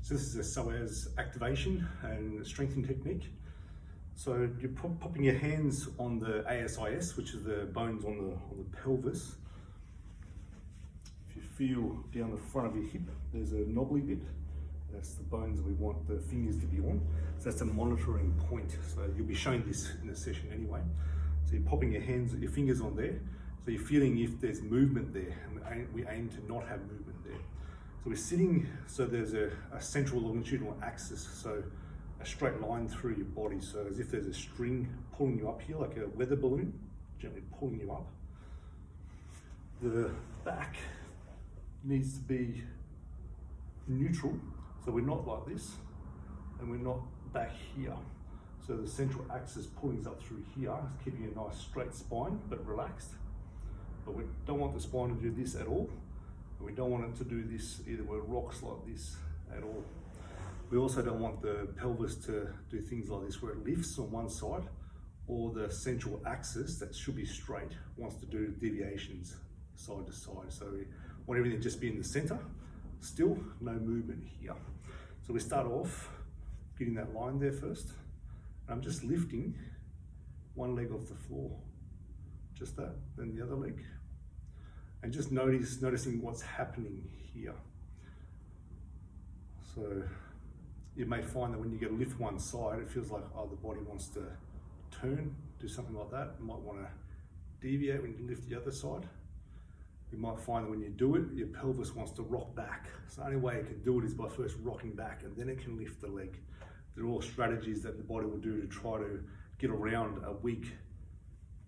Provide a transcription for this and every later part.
So this is a Psoas Activation and strengthening technique. So you're popping your hands on the ASIS, which is the bones on the pelvis. If you feel down the front of your hip, there's a knobbly bit. That's the bones we want the fingers to be on. So that's a monitoring point. So you'll be showing this in the session anyway. So you're popping your fingers on there. So you're feeling if there's movement there, and we aim to not have movement there. So we're sitting, so there's a central longitudinal axis, so a straight line through your body. So as if there's a string pulling you up here, like a weather balloon, gently pulling you up. The back needs to be neutral. So we're not like this, and we're not back here. So the central axis pulling us up through here, keeping a nice straight spine, but relaxed. But we don't want the spine to do this at all. And we don't want it to do this either where it rocks like this at all. We also don't want the pelvis to do things like this where it lifts on one side, or the central axis that should be straight wants to do deviations side to side. So we want everything to just be in the center, still no movement here. So we start off getting that line there first. And I'm just lifting one leg off the floor, just that, then the other leg. And just noticing what's happening here. So you may find that when you get to lift one side, it feels like, oh, the body wants to turn, do something like that. You might want to deviate when you lift the other side. You might find that when you do it, your pelvis wants to rock back. So the only way it can do it is by first rocking back, and then it can lift the leg. They're all strategies that the body will do to try to get around a weak,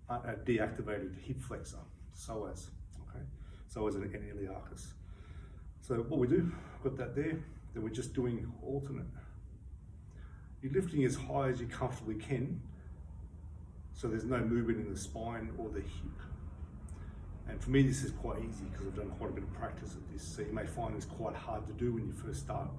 deactivated hip flexor, psoas, okay? Psoas and iliacus. So what we do, got that there, then we're just doing alternate. You're lifting as high as you comfortably can, so there's no movement in the spine or the hip. And for me, this is quite easy because I've done quite a bit of practice of this. So you may find this quite hard to do when you first start.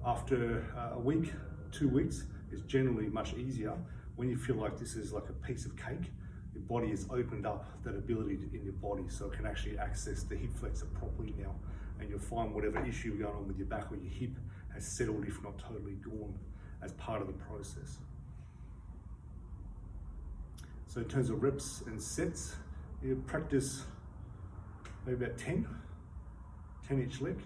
After a week, 2 weeks, it's generally much easier when you feel like this is like a piece of cake. Your body has opened up that ability in your body, so it can actually access the hip flexor properly now. And you'll find whatever issue going on with your back or your hip has settled, if not totally gone, as part of the process. So in terms of reps and sets, you practice maybe about 10 each leg,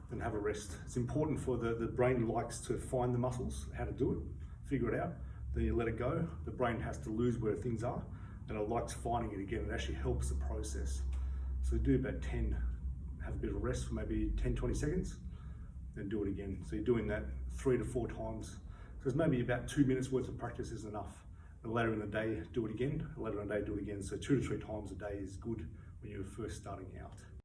then have a rest. It's important for the brain likes to find the muscles, how to do it, figure it out, then you let it go. The brain has to lose where things are, and it likes finding it again. It actually helps the process. So do about 10, have a bit of rest for maybe 10-20 seconds, then do it again. So you're doing that 3 to 4 times. So it's maybe about 2 minutes worth of practice is enough. And later in the day, do it again. Later in the day, do it again. So 2 to 3 times a day is good when you're first starting out.